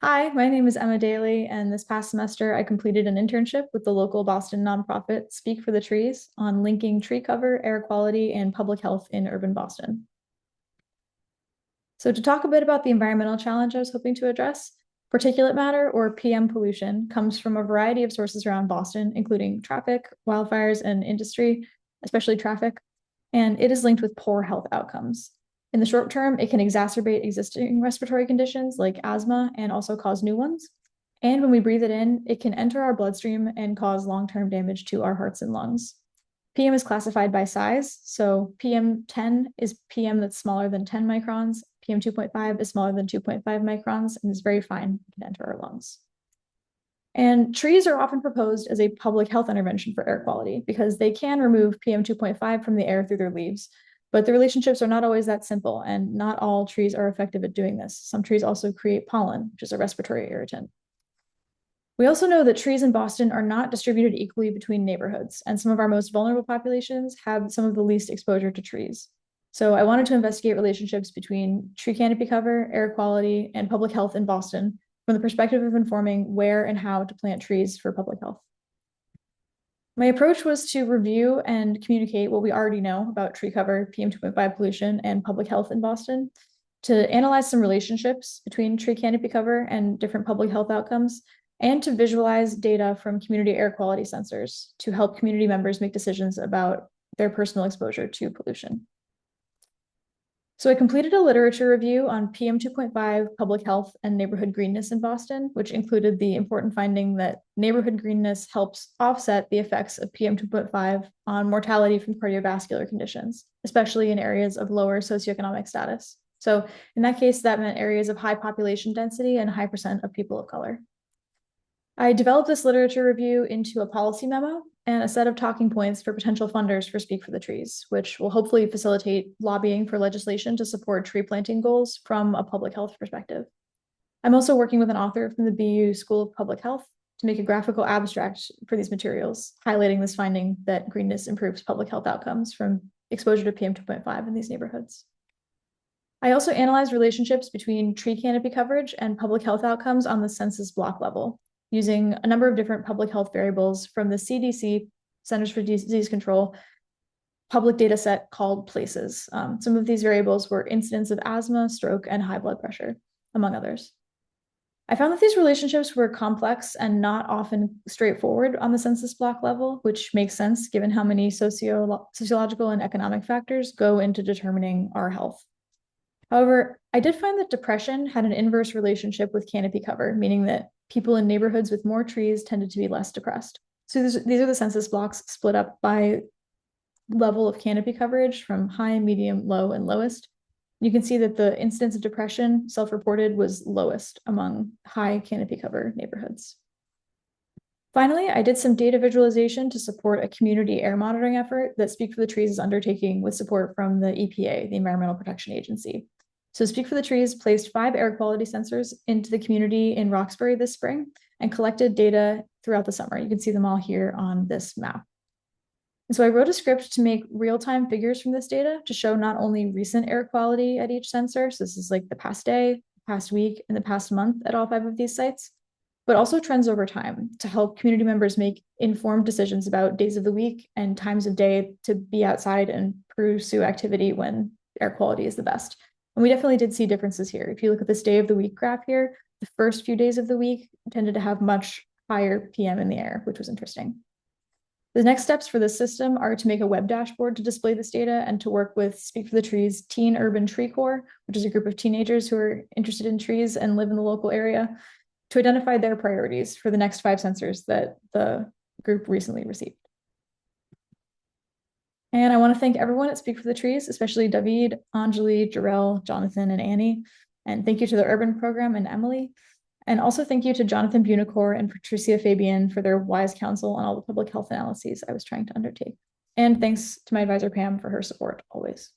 Hi, my name is Emma Daly, and this past semester I completed an internship with the local Boston nonprofit Speak for the Trees on linking tree cover, air quality, and public health in urban Boston. So to talk a bit about the environmental challenge I was hoping to address, particulate matter or PM pollution comes from a variety of sources around Boston, including traffic, wildfires, and industry, especially traffic, and it is linked with poor health outcomes. In the short term, it can exacerbate existing respiratory conditions like asthma and also cause new ones. And when we breathe it in, it can enter our bloodstream and cause long-term damage to our hearts and lungs. PM is classified by size. So PM10 is PM that's smaller than 10 microns. PM 2.5 is smaller than 2.5 microns and is very fine, it can enter our lungs. And trees are often proposed as a public health intervention for air quality because they can remove PM 2.5 from the air through their leaves. But the relationships are not always that simple, and not all trees are effective at doing this. Some trees also create pollen, which is a respiratory irritant. We also know that trees in Boston are not distributed equally between neighborhoods, and some of our most vulnerable populations have some of the least exposure to trees. So I wanted to investigate relationships between tree canopy cover, air quality, and public health in Boston from the perspective of informing where and how to plant trees for public health. My approach was to review and communicate what we already know about tree cover, PM 2.5 pollution, and public health in Boston, to analyze some relationships between tree canopy cover and different public health outcomes, and to visualize data from community air quality sensors to help community members make decisions about their personal exposure to pollution. So I completed a literature review on PM 2.5, public health, and neighborhood greenness in Boston, which included the important finding that neighborhood greenness helps offset the effects of PM 2.5 on mortality from cardiovascular conditions, especially in areas of lower socioeconomic status. So in that case, that meant areas of high population density and high percent of people of color. I developed this literature review into a policy memo and a set of talking points for potential funders for Speak for the Trees, which will hopefully facilitate lobbying for legislation to support tree planting goals from a public health perspective. I'm also working with an author from the BU School of Public Health to make a graphical abstract for these materials, highlighting this finding that greenness improves public health outcomes from exposure to PM 2.5 in these neighborhoods. I also analyzed relationships between tree canopy coverage and public health outcomes on the census block level, using a number of different public health variables from the CDC, Centers for Disease Control, public data set called PLACES. Some of these variables were incidence of asthma, stroke, and high blood pressure, among others. I found that these relationships were complex and not often straightforward on the census block level, which makes sense given how many sociological and economic factors go into determining our health. However, I did find that depression had an inverse relationship with canopy cover, meaning that people in neighborhoods with more trees tended to be less depressed. So these are the census blocks split up by level of canopy coverage from high, medium, low, and lowest. You can see that the incidence of depression self-reported was lowest among high canopy cover neighborhoods. Finally, I did some data visualization to support a community air monitoring effort that Speak for the Trees is undertaking with support from the EPA, the Environmental Protection Agency. So Speak for the Trees placed 5 air quality sensors into the community in Roxbury this spring and collected data throughout the summer. You can see them all here on this map. And so I wrote a script to make real-time figures from this data to show not only recent air quality at each sensor, so this is like the past day, past week, and the past month at all 5 of these sites, but also trends over time to help community members make informed decisions about days of the week and times of day to be outside and pursue activity when air quality is the best. And we definitely did see differences here. If you look at this day of the week graph here, the first few days of the week tended to have much higher PM in the air, which was interesting. The next steps for this system are to make a web dashboard to display this data and to work with Speak for the Trees Teen Urban Tree Corps, which is a group of teenagers who are interested in trees and live in the local area, to identify their priorities for the next 5 sensors that the group recently received. And I want to thank everyone at Speak for the Trees, especially David, Anjali, Jarell, Jonathan, and Annie. And thank you to the Urban Program and Emily. And also thank you to Jonathan Bunicor and Patricia Fabian for their wise counsel on all the public health analyses I was trying to undertake. And thanks to my advisor, Pam, for her support always.